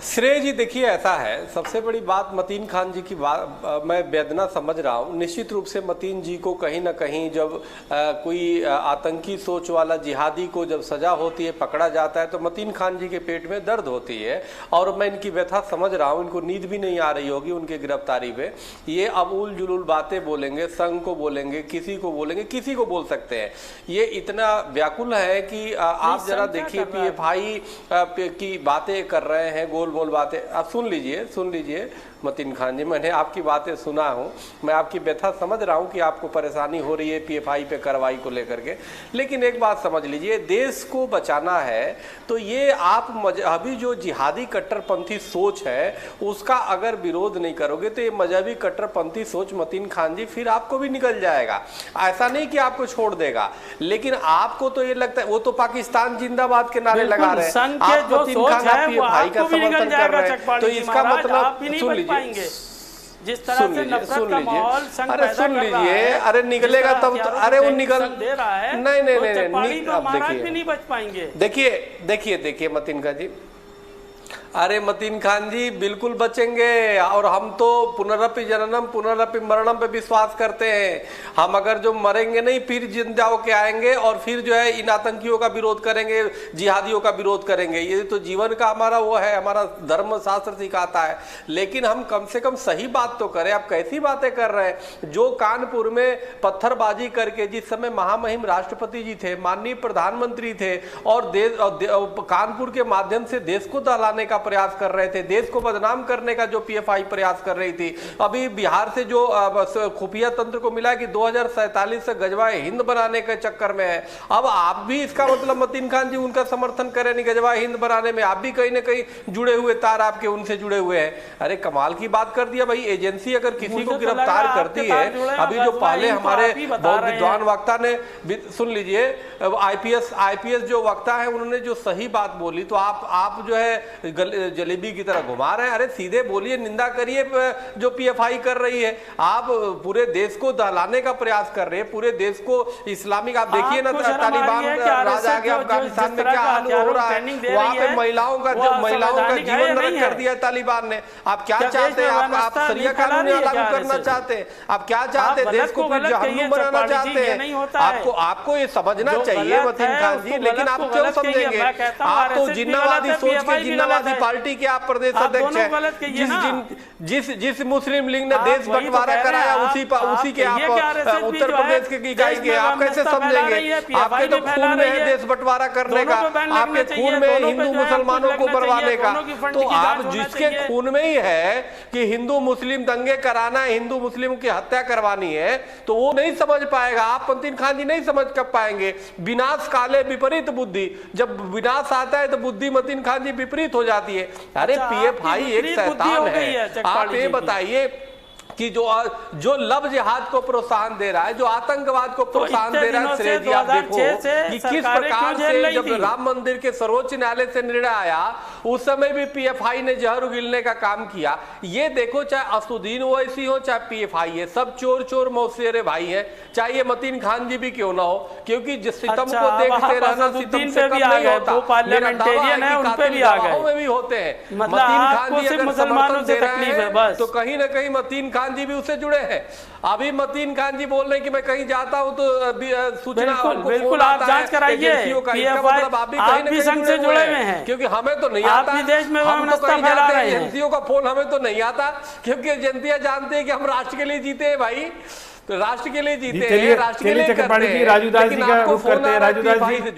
श्रेय जी, देखिए ऐसा है, सबसे बड़ी बात मतीन खान जी की बात मैं वेदना समझ रहा हूँ। निश्चित रूप से मतीन जी को कहीं ना कहीं जब कोई आतंकी सोच वाला जिहादी को जब सजा होती है, पकड़ा जाता है, तो मतीन खान जी के पेट में दर्द होती है। और मैं इनकी व्यथा समझ रहा हूँ, इनको नींद भी नहीं आ रही होगी उनके गिरफ्तारी पे। ये अबूल जुलूल बातें बोलेंगे, संघ को बोलेंगे, किसी को बोलेंगे, किसी को बोल सकते हैं। ये इतना व्याकुल है कि आप जरा देखिए PFI की बातें कर रहे हैं, गोल मोल बातें। आप सुन लीजिए मतीन खान जी, मैंने आपकी बातें सुना हूं, मैं आपकी व्यथा समझ रहा हूं कि आपको परेशानी हो रही है PFI पे कार्रवाई को लेकर के। लेकिन एक बात समझ लीजिए, देश को बचाना है तो ये आप मजहबी जो जिहादी कट्टरपंथी सोच है उसका अगर विरोध नहीं करोगे तो ये मजहबी कट्टरपंथी सोच मतीन खान जी फिर आपको भी निकल जाएगा। ऐसा नहीं कि आपको छोड़ देगा, लेकिन आपको तो ये लगता है वो तो पाकिस्तान जिंदाबाद के नारे लगा रहे हैं, आप मतीन खान PFI का समर्थन कर रहे हैं। तो इसका मतलब सुन लीजिए, जिस तरह से नफरत का माहौल संघ अरे सुन लीजिए, अरे निकलेगा तब तो, अरे वो निकल दे रहा है, नहीं अब देखिए नहीं बच पाएंगे। देखिए मतीन खान जी, अरे मतीन खान जी बिल्कुल बचेंगे। और हम तो पुनरपि जननम पुनरपि मरणम पे विश्वास करते हैं। हम अगर जो मरेंगे नहीं, फिर जिंदा होके आएंगे और फिर जो है इन आतंकियों का विरोध करेंगे, जिहादियों का विरोध करेंगे। ये तो जीवन का हमारा वो है, हमारा धर्म शास्त्र सिखाता है। लेकिन हम कम से कम सही बात तो करें। आप कैसी बातें कर रहे हैं? जो कानपुर में पत्थरबाजी करके, जिस समय महामहिम राष्ट्रपति जी थे, माननीय प्रधानमंत्री थे, और कानपुर के माध्यम से देश को दहलाने का प्रयास कर रहे थे, देश को बदनाम करने का जो PFI प्रयास कर रही थी। अभी बिहार से जो खुफिया तंत्र को मिला कि 2047 से गजवाए हिंद बनाने के चक्कर में है। अब आप भी इसका मतलब मतीन खान जी उनका समर्थन करें नहीं गजवाए हिंद बनाने में, आप भी कहीं ना कहीं जुड़े हुए तार आपके उनसे जुड़े हुए हैं। अरे कमाल की बात कर दिया भाई। एजेंसी अगर किसी को गिरफ्तार करती है, अभी जो पहले हमारे बहुत विद्वान वक्ता ने, सुन लीजिए, IPS जो वक्ता है उन्होंने जो सही बात बोली, तो आप जो है जलेबी की तरह घुमा रहे हैं। अरे सीधे बोलिए, निंदा करिए जो PFI कर रही है। आप पूरे देश को दहलाने का प्रयास कर रहे हैं, पूरे देश को इस्लामिक। आप देखिए ना, तालिबान राज आ गया अफगानिस्तान में, क्या हाल हो रहा है वहां पे। महिलाओं का जीवन नरक कर दिया तालिबान ने। आप क्या चाहते हैं? आप शरिया कानून लागू करना चाहते हैं? आप क्या चाहते हैं? देश को जहन्नुम बनाना चाहते हैं? आपको ये समझना चाहिए मतीन खान जी, लेकिन आप क्यों समझेंगे? आप तो जिन्नावादी सोच के, जिन्नावादी पार्टी के आप प्रदेश अध्यक्ष हैं। जिस मुस्लिम लीग ने देश बंटवारा कराया उसी के आप उत्तर प्रदेश के गाएंगे। आप कैसे समझेंगे? आपके तो खून में है देश बंटवारा करने का, आपके खून में हिंदू मुसलमानों को बरवाने का। तो आप जिसके खून में ही है कि हिंदू मुस्लिम दंगे कराना है, हिंदू मुस्लिम की हत्या करवानी है, तो वो नहीं समझ पाएगा। आप मतीन खान जी नहीं समझ कर पाएंगे। विनाश काले विपरीत बुद्धि, जब विनाश आता है तो बुद्धि मतीन खान जी विपरीत हो जाती है। अरे PFI एक शैतान है। आप ये बताइए कि जो लव जिहाद को प्रोत्साहन दे रहा है, जो आतंकवाद को प्रोत्साहन दे रहा है, श्रेय जी आप देखो कि किस प्रकार से जब राम मंदिर के सर्वोच्च न्यायालय से निर्णय आया, उस समय भी PFI ने जहर उगलने का काम किया। ये देखो, चाहे असुद्दीन ओवैसी हो, चाहे PFI है, सब चोर मौसेरे भाई है, चाहे ये मतीन खान जी भी क्यों ना हो, क्योंकि जिस सितम को देखते रहना सितम से कम नहीं होता। पार्लियामेंटेरियन है, उन पे भी आ गए, में भी होते हैं। मतीन खान जी अगर समर्थन दे रहे हैं तो कहीं ना कहीं मतीन खान जी भी उससे जुड़े हैं। अभी मतीन खान जी बोल रहे हैं कि मैं कहीं जाता हूं तो सूचना बिल्कुल आप जांच कराइए। मतलब आप भी संघ से जुड़े हुए हैं, क्योंकि हमें तो नहीं आता। देश में हम तो कहीं जाते हैं, एजेंसियों का फोन हमें तो नहीं आता, क्योंकि एजेंसियां जानते हैं कि हम राष्ट्र के लिए जीते हैं भाई, तो राष्ट्र के लिए जीते हैं, राष्ट्र के लिए करते हैं। राजू दास जी का रुख करते हैं। राजू दास जी